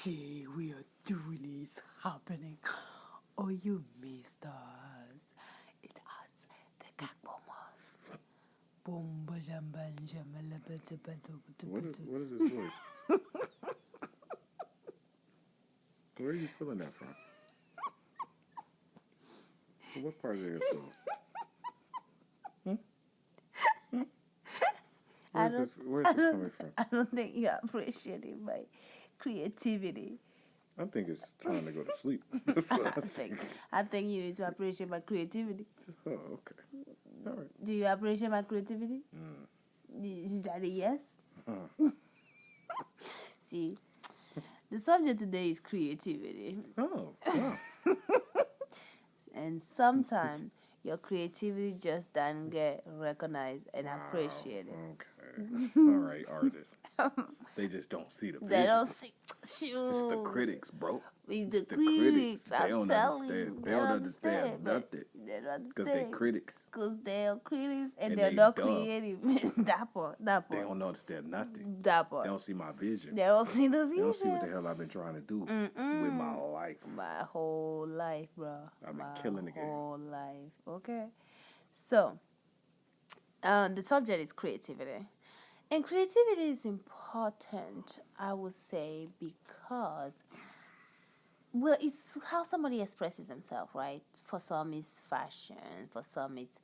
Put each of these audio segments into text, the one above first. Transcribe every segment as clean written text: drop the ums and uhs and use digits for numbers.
Okay, we are doing this happening. Oh, you missed us. It us, the Gagbombers. Boom, ba jam, ba jam, la, ba, ja, ba, ja, ba, ja, What ba, is, ja. what is his voice? Where are you pulling that from? What part of your soul? I don't, Where's I this don't, coming from? I don't think you appreciated my creativity. I think it's time to go to sleep. That's what I think. I think you need to appreciate my creativity. Oh, okay. All right. Do you appreciate my creativity? Is that a yes? See, the subject today is creativity. Oh, wow. And sometimes your creativity just doesn't get recognized and Wow. appreciated. Okay. All right, artists. They just don't see the vision. They don't see. Shoot. It's the critics, bro. It's the critics. They don't telling understand. you. They don't understand nothing. They don't understand. Because they critics. Because they're critics and And they're they not dumb. creative. that part. They don't understand nothing. That They part. don't see my vision. They don't see the vision. They don't see what the hell I've been trying to do with my life. My whole life, bro. I've been killing the game. My whole life. Okay. So, the subject is creativity. And creativity is important, I would say, because, well, it's how somebody expresses themselves, right? For some, it's fashion. For some, it's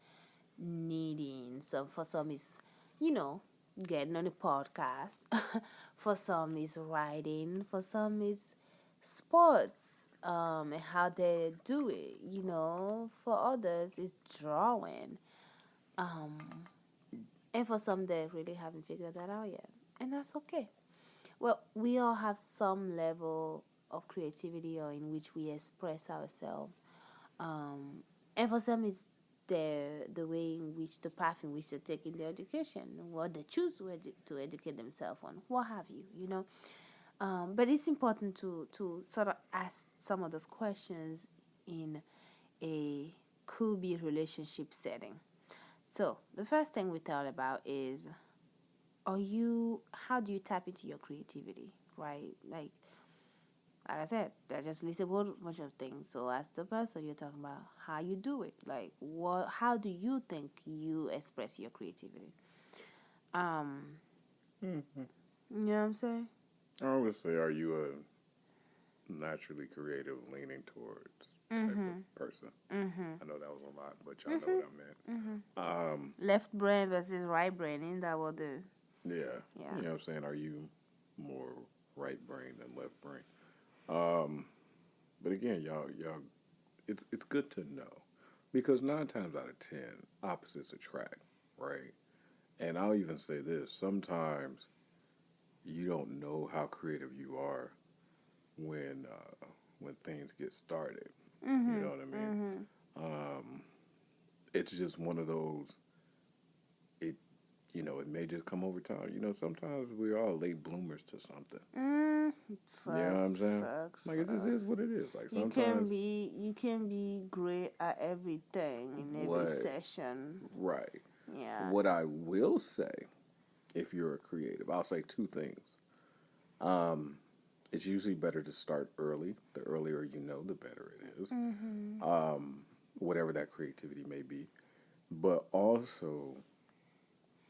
knitting. So for some, it's, getting on a podcast. For some, it's writing. For some, it's sports, and how they do it. For others, it's drawing. And for some, they really haven't figured that out yet. And that's okay. Well, we all have some level of creativity or in which we express ourselves. And for some, it's the way in which, the path in which they're taking their education, what they choose to educate themselves on, what have you, But it's important to sort of ask some of those questions in a could be relationship setting. So the first thing we thought about is, how do you tap into your creativity, right? Like I said, I just listed a whole bunch of things. So as the person, you're talking about how you do it. Like how do you think you express your creativity? You know what I'm saying? I would say, are you a naturally creative, leaning towards type of person? I know that was a lot, but y'all know what I meant. Left brain versus right brain. Isn't that what the... Yeah. Yeah. You know what I'm saying? Are you more right brain than left brain? But again, y'all, it's good to know, because 9 times out of 10, opposites attract, right? And I'll even say this: sometimes you don't know how creative you are when things get started. You know what I mean? It's just one of those. It may just come over time. Sometimes we're all late bloomers to something. You know what I'm saying? Like, it just is what it is. Like, sometimes you can be great at everything in every session. Right. Yeah. What I will say, if you're a creative, I'll say 2 things. It's usually better to start early. The earlier you know, the better it is. Whatever that creativity may be. But also,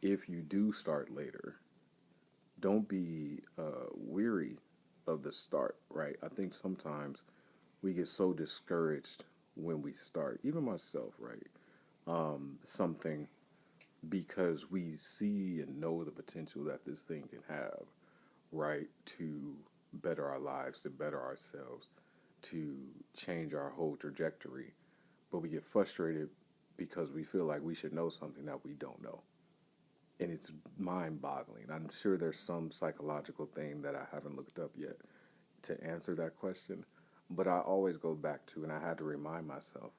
if you do start later, don't be weary of the start, right? I think sometimes we get so discouraged when we start, even myself, right? Something, because we see and know the potential that this thing can have, right? To better our lives, to better ourselves, to change our whole trajectory. But we get frustrated because we feel like we should know something that we don't know. And it's mind-boggling. I'm sure there's some psychological thing that I haven't looked up yet to answer that question. But I always go back to, and I had to remind myself,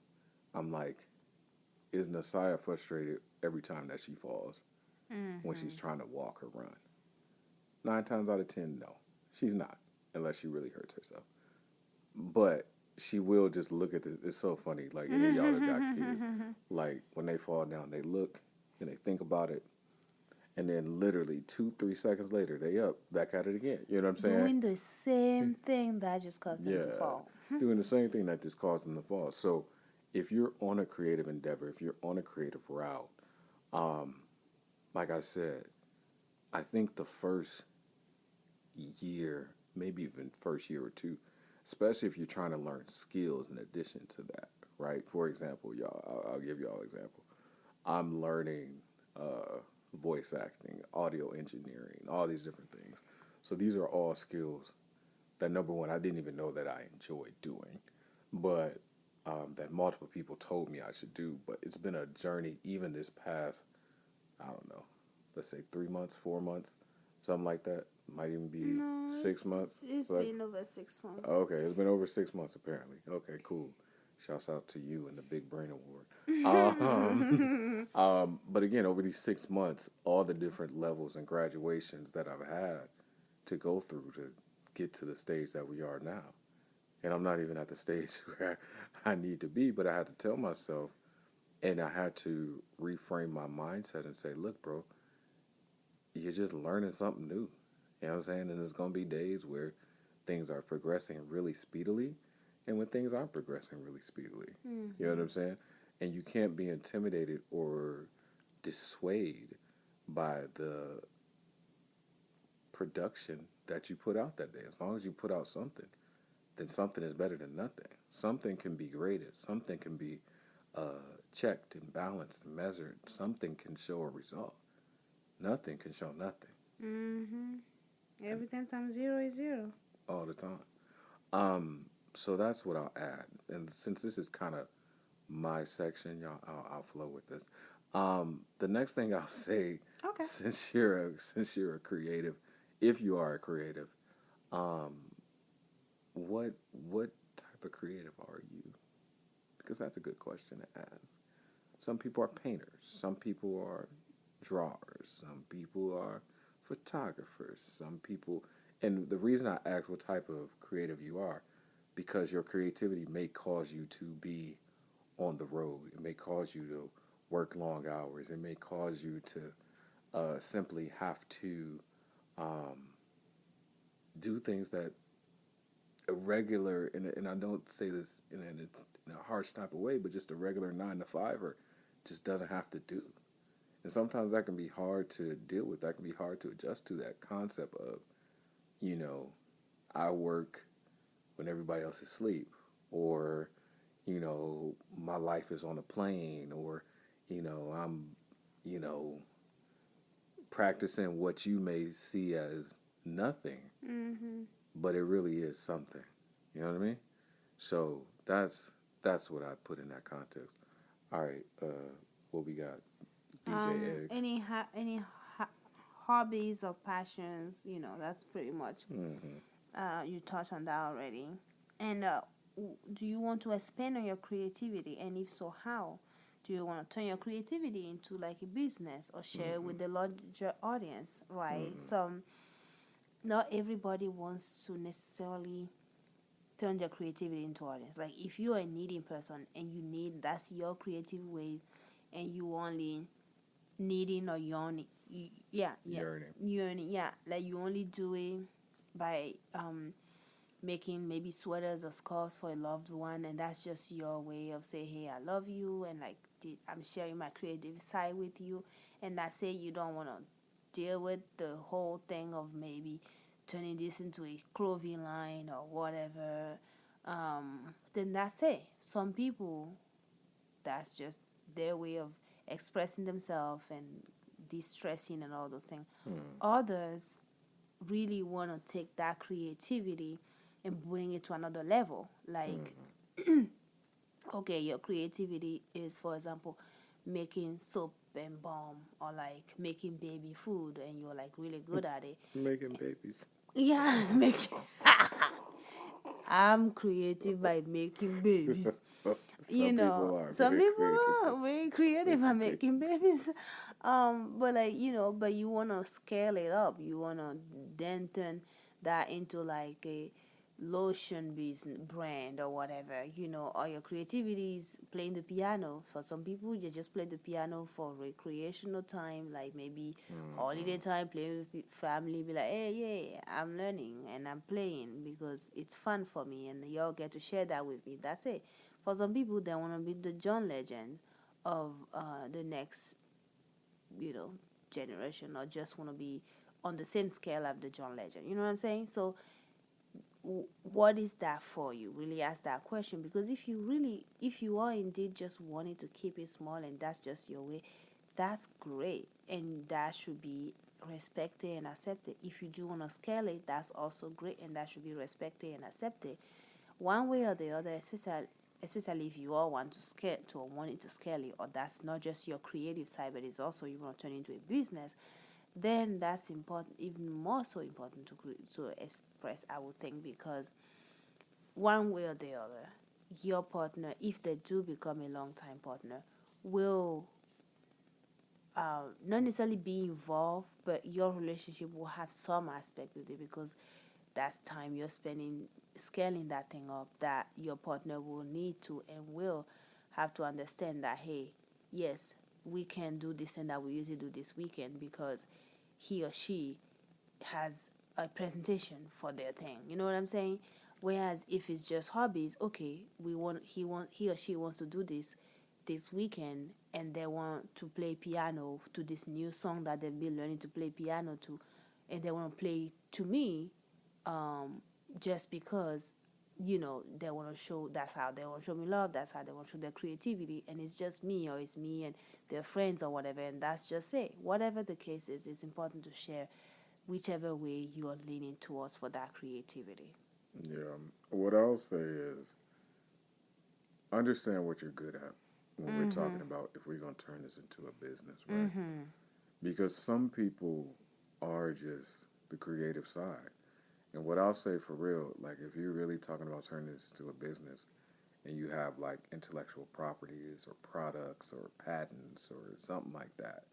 I'm like, is Nasiah frustrated every time that she falls when she's trying to walk or run? 9 times out of 10, no. She's not, unless she really hurts herself. But she will just look at this. It's so funny. Like, any of y'all that got kids, like, when they fall down, they look and they think about it. and then literally 2, 3 seconds later, they up back at it again. You know what I'm saying? Doing the same thing that just caused them to Yeah, fall. doing the same thing that just caused them to fall. So if you're on a creative endeavor, if you're on a creative route, um, like I said, I think the first year, maybe even first year or two, especially if you're trying to learn skills in addition to that, right? For example, y'all, I'll give y'all an example. I'm learning voice acting, audio engineering, all these different things. So these are all skills that, number one, I didn't even know that I enjoyed doing, but that multiple people told me I should do. But it's been a journey, even this past, I don't know, let's say 3 months, 4 months, something like that. Might even be No, 6 months. it's So, been over 6 months. okay, it's been over 6 months apparently. Okay, cool. Shouts out to you and the Big Brain Award. But again, over these 6 months, all the different levels and graduations that I've had to go through to get to the stage that we are now. And I'm not even at the stage where I need to be, but I had to tell myself, and I had to reframe my mindset and say, look, bro, you're just learning something new. You know what I'm saying? And there's going to be days where things are progressing really speedily and when things aren't progressing really speedily. Mm-hmm. You know what I'm saying? And you can't be intimidated or dissuaded by the production that you put out that day. As long as you put out something, then something is better than nothing. Something can be graded. Something can be checked and balanced and measured. Something can show a result. Nothing can show nothing. Mm-hmm. Everything times zero is zero. All the time. So that's what I'll add. And since this is kind of my section, y'all, I'll flow with this. The next thing I'll say, Okay. since you're a creative, if you are a creative, um, what type of creative are you? Because that's a good question to ask. Some people are painters. Some people are drawers. Some people are photographers. Some people, and the reason I ask what type of creative you are, because your creativity may cause you to be on the road. It may cause you to work long hours. It may cause you to simply have to um, do things that a regular, and I don't say this it's in a harsh type of way, but just a regular 9 to 5er just doesn't have to do. And sometimes that can be hard to deal with. That can be hard to adjust to, that concept of, you know, I work when everybody else is asleep, or, you know, my life is on a plane, or, you know, I'm, you know, practicing what you may see as nothing, Mm-hmm. but it really is something. You know what I mean? So that's what I put in that context. All right, what we got? DJ Eggs. Any hobbies or passions? That's pretty much. You touched on that already. And do you want to expand on your creativity? And if so, how? Do you want to turn your creativity into like a business or share it with the larger audience? Right. So not everybody wants to necessarily turn their creativity into audience. Like if you're a needing person and that's your creative way, and you only needing or yawning, yearning, like you only do it by making maybe sweaters or scarves for a loved one, and that's just your way of saying, hey, I love you, and like I'm sharing my creative side with you, and that's it. You don't want to deal with the whole thing of maybe turning this into a clothing line or whatever. Then that's it. Some people, that's just their way of expressing themselves and distressing and all those things. Others really want to take that creativity and bring it to another level. Like, okay, your creativity is, for example, making soap and balm, or like making baby food, and you're like really good at it. Making babies. Yeah, making. I'm creative by making babies. Some people are Some very people creative. are very creative at making babies. But like, but you want to scale it up. You want to then turn that into like a lotion business brand or whatever, or your creativity is playing the piano. For some people, you just play the piano for recreational time, like maybe holiday Mm-hmm. time, playing with family, be like, hey, yeah, I'm learning and I'm playing because it's fun for me, and y'all get to share that with me. That's it. For some people, they want to be the John Legend of the next, you know, generation, or just want to be on the same scale of the John Legend. You know what I'm saying? So what is that for you? Really ask that question, because if you are indeed just wanting to keep it small and that's just your way, that's great, and that should be respected and accepted. If you do want to scale it, that's also great, and that should be respected and accepted. One way or the other, especially if you all want to scale to or wanting to scale it, or that's not just your creative side, but it's also you want to turn into a business, then that's important, even more so important to express, I would think, because one way or the other, your partner, if they do become a long time partner, will not necessarily be involved, but your relationship will have some aspect with it, because that's time you're spending scaling that thing up, that your partner will need to and will have to understand that, hey, yes, we can do this and that we usually do this weekend because he or she has a presentation for their thing. You know what I'm saying? Whereas if it's just hobbies, okay, he or she wants to do this weekend, and they want to play piano to this new song that they've been learning to play piano to, and they want to play to me, just because they want to show, that's how they want to show me love, that's how they want to show their creativity, and it's just me, or it's me and their friends or whatever, and that's just it. Whatever the case is, it's important to share whichever way you are leaning towards for that creativity. Yeah. What I'll say is understand what you're good at when we're talking about if we're going to turn this into a business, right? Because some people are just the creative side. And what I'll say for real, like if you're really talking about turning this into a business and you have like intellectual properties or products or patents or something like that,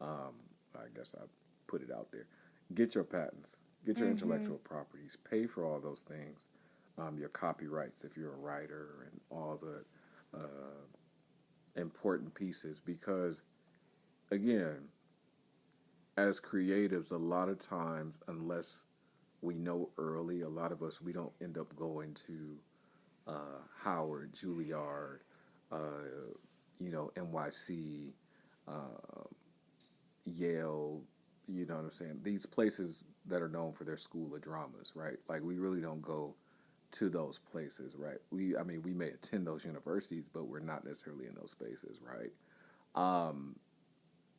I guess I put it out there. Get your patents, get your intellectual properties, pay for all those things, your copyrights if you're a writer, and all the important pieces. Because again, as creatives, a lot of times, unless we know early, a lot of us, we don't end up going to Howard, Juilliard, NYC, Yale, you know what I'm saying? These places that are known for their school of dramas, right? Like we really don't go to those places, right? I mean, we may attend those universities, but we're not necessarily in those spaces, right?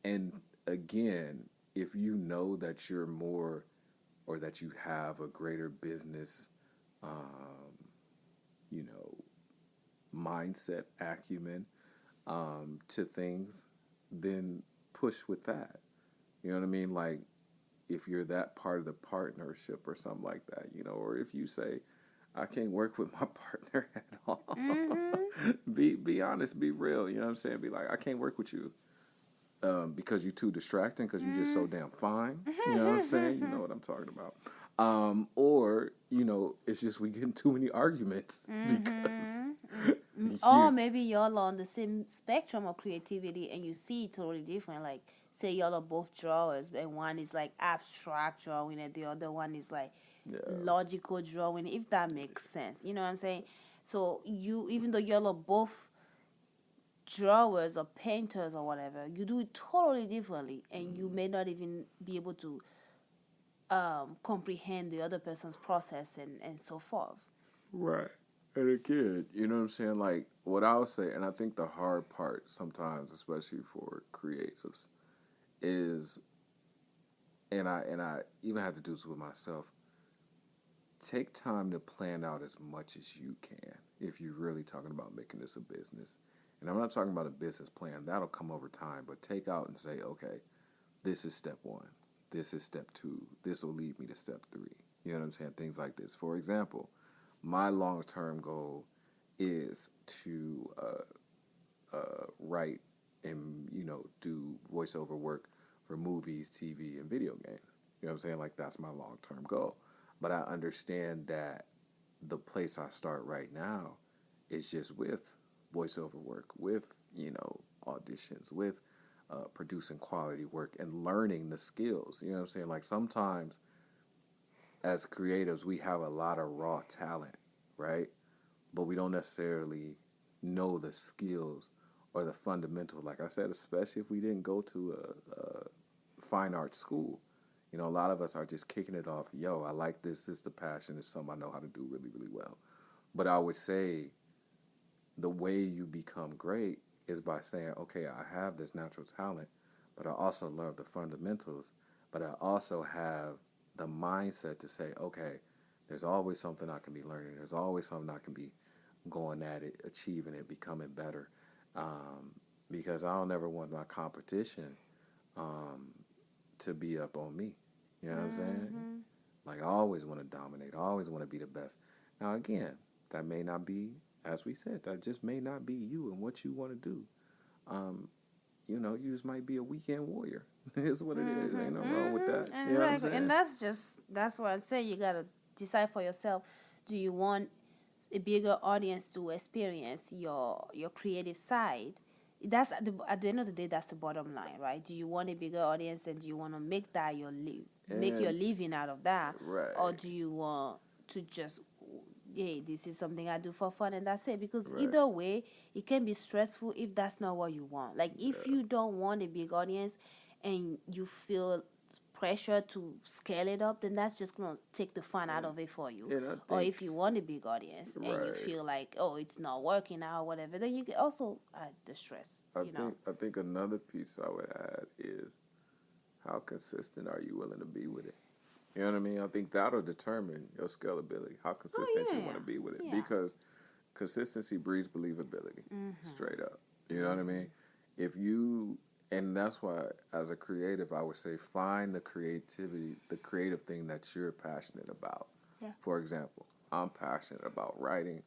And again, if you know that you're more, or that you have a greater business, um, you know, mindset acumen to things, then push with that. You know what I mean? Like if you're that part of the partnership or something like that, or if you say, I can't work with my partner at all. Be honest, be real. You know what I'm saying? Be like, I can't work with you because you're too distracting, because you're just so damn fine. You know what I'm saying? You know what I'm talking about. Or it's just we get in too many arguments because Or you. maybe y'all are on the same spectrum of creativity and you see it totally different. Like, say y'all are both drawers, and one is like abstract drawing, and the other one is like Yeah, logical drawing, if that makes sense. You know what I'm saying? So, even though y'all are both drawers or painters or whatever, you do it totally differently, and you may not even be able to comprehend the other person's process, and so forth. right. And again, you know what I'm saying? Like what I'll say, and I think the hard part sometimes, especially for creatives, is, and I even have to do this with myself. Take time to plan out as much as you can if you're really talking about making this a business. And I'm not talking about a business plan, that'll come over time, but take out and say, okay, this is step one, this is step two, this will lead me to step three. You know what I'm saying? Things like this. For example, my long term goal is to write and do voiceover work for movies, TV, and video games. You know what I'm saying? Like that's my long term goal. But I understand that the place I start right now is just with voiceover work, with, auditions, with producing quality work and learning the skills. You know what I'm saying? Like sometimes as creatives, we have a lot of raw talent, right? But we don't necessarily know the skills or the fundamentals. Like I said, especially if we didn't go to a fine arts school. A lot of us are just kicking it off. Yo, I like this. This is the passion. It's something I know how to do really, really well. But I would say the way you become great is by saying, okay, I have this natural talent, but I also love the fundamentals, but I also have the mindset to say, okay, there's always something I can be learning. There's always something I can be going at it, achieving it, becoming better. Because I don't ever want my competition to be up on me. You know what I'm saying? Like I always want to dominate. I always want to be the best. Now again, that may not be, as we said, that just may not be you and what you want to do. You just might be a weekend warrior. It's what it is. Ain't no wrong with that. And you know what I'm saying? And that's what I'm saying. You gotta decide for yourself. Do you want a bigger audience to experience your creative side? That's at the end of the day, that's the bottom line, right? Do you want a bigger audience, and do you want to make that make your living out of that, right? Or do you want to just, hey, this is something I do for fun and that's it? Because either way, it can be stressful if that's not what you want. Like if you don't want a big audience and you feel pressure to scale it up, then that's just gonna take the fun out of it for you. Or if you want a big audience and you feel like, oh, it's not working out or whatever, then you can also add the stress. I think another piece I would add is how consistent are you willing to be with it? You know what I mean? I think that'll determine your scalability, how consistent you want to be with it. Because consistency breeds believability, straight up. You know what I mean? And that's why, as a creative, I would say find the creative thing that you're passionate about. Yeah. For example, I'm passionate about writing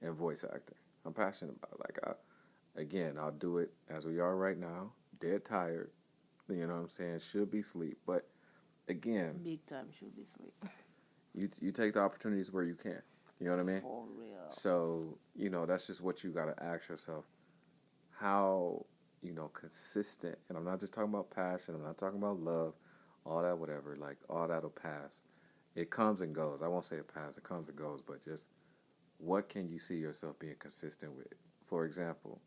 and voice acting. I'm passionate about it. I'll do it as we are right now, dead tired. You know what I'm saying? Should be sleep. But again, big time should be sleep. You take the opportunities where you can. You know what I mean? For real. So, that's just what you got to ask yourself. How, consistent, and I'm not just talking about passion, I'm not talking about love, all that, whatever, like all that'll pass. It comes and goes. I won't say it passes, it comes and goes, but just what can you see yourself being consistent with? For example,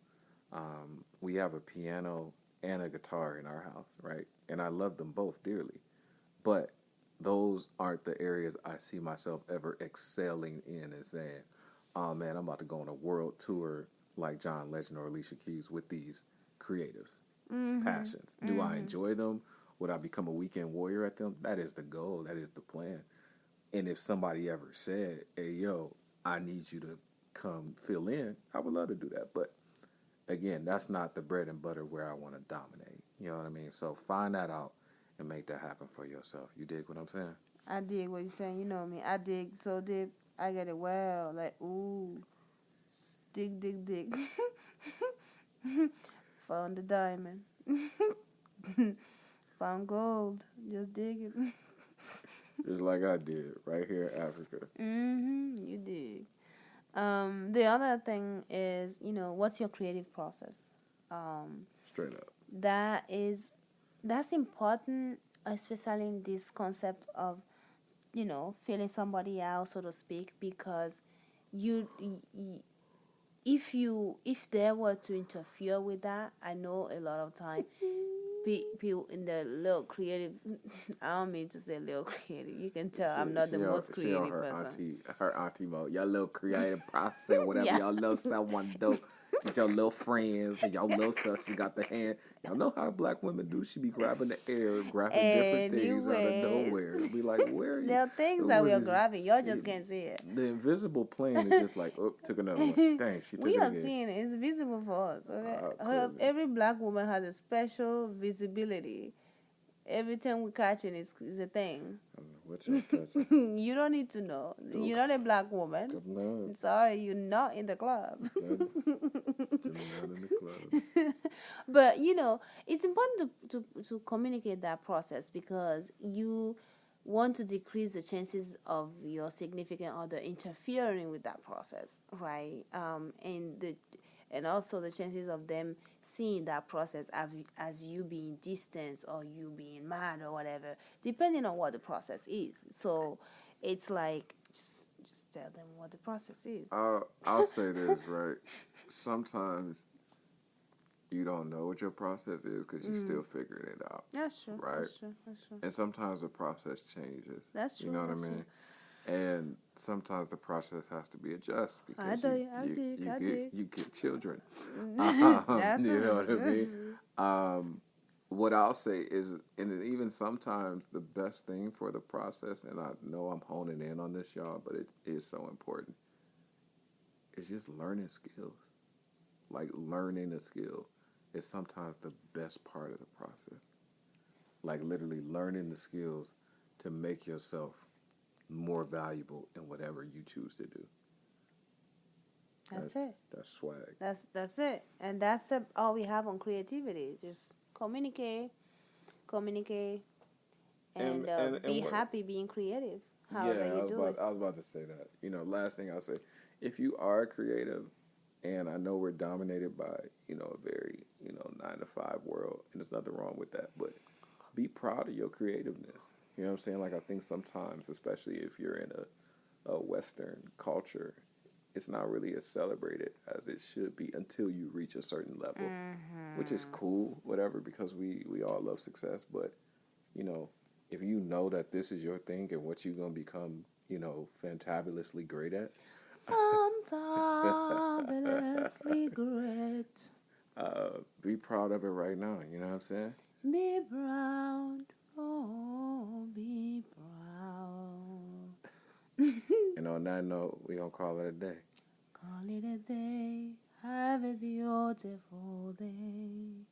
we have a piano and a guitar in our house, right? And I love them both dearly. But those aren't the areas I see myself ever excelling in and saying, oh man, I'm about to go on a world tour like John Legend or Alicia Keys with these creatives, passions. Do I enjoy them? Would I become a weekend warrior at them? That is the goal. That is the plan. And if somebody ever said, hey, yo, I need you to come fill in, I would love to do that. But again, that's not the bread and butter where I want to dominate. You know what I mean? So find that out and make that happen for yourself. You dig what I'm saying? I dig what you're saying. You know me. I dig so deep. I get it well. Like, ooh. Dig. Found the diamond. Found gold. Just dig it. Just like I did right here in Africa. You dig. The other thing is, what's your creative process? Straight up. That's important, especially in this concept of, feeling somebody out, so to speak, because if they were to interfere with that, I know a lot of time people in the little creative, I don't mean to say little creative, you can tell I'm not the most creative person. Her auntie mode. Y'all little creative process, whatever. Y'all little someone dope with your little friends and your little stuff. She got the hand. Y'all know how black women do. She be grabbing the air, grabbing different things out of nowhere. Be like, where are you? There are things that we are grabbing. Y'all just can't see it. The invisible plane is just like, oh, took another one. Dang, she took it again. We are seeing it. It's visible for us. Okay? Every black woman has a special visibility. Every time we catch it, is a thing. What y'all catching? You don't need to know. Okay. You're not a black woman. No. Sorry, you're not in the club. Not in the club. But it's important to communicate that process, because want to decrease the chances of your significant other interfering with that process, right? And also the chances of them seeing that process as you being distant or you being mad or whatever, depending on what the process is. So it's like just tell them what the process is. I'll say this, right? Sometimes you don't know what your process is because you're still figuring it out. That's true. Right? That's true. That's true. And sometimes the process changes. That's true. You know what that's I mean? True. And sometimes the process has to be adjusted I because did. you get children. That's You know what I true. mean? What I'll say is, and even sometimes the best thing for the process, and I know I'm honing in on this, y'all, but it is so important, is just learning skills. Like learning a skill is sometimes the best part of the process. Like literally learning the skills to make yourself more valuable in whatever you choose to do. That's it. That's swag. That's it. And that's all we have on creativity. Just communicate, and be happy being creative. However you do it. I was about to say that. You know, last thing I'll say, if you are creative, and I know we're dominated by, you know, a very, 9-to-5 world, and there's nothing wrong with that, but be proud of your creativeness. You know what I'm saying? Like, I think sometimes, especially if you're in a Western culture, it's not really as celebrated as it should be until you reach a certain level, which is cool, whatever, because we all love success. But, you know, if you know that this is your thing and what you're going to become, fantabulously great at. Fantabulously great. Be proud of it right now. You know what I'm saying? Be proud. Oh, be proud. And on that note, we're going to call it a day. Call it a day. Have a beautiful day.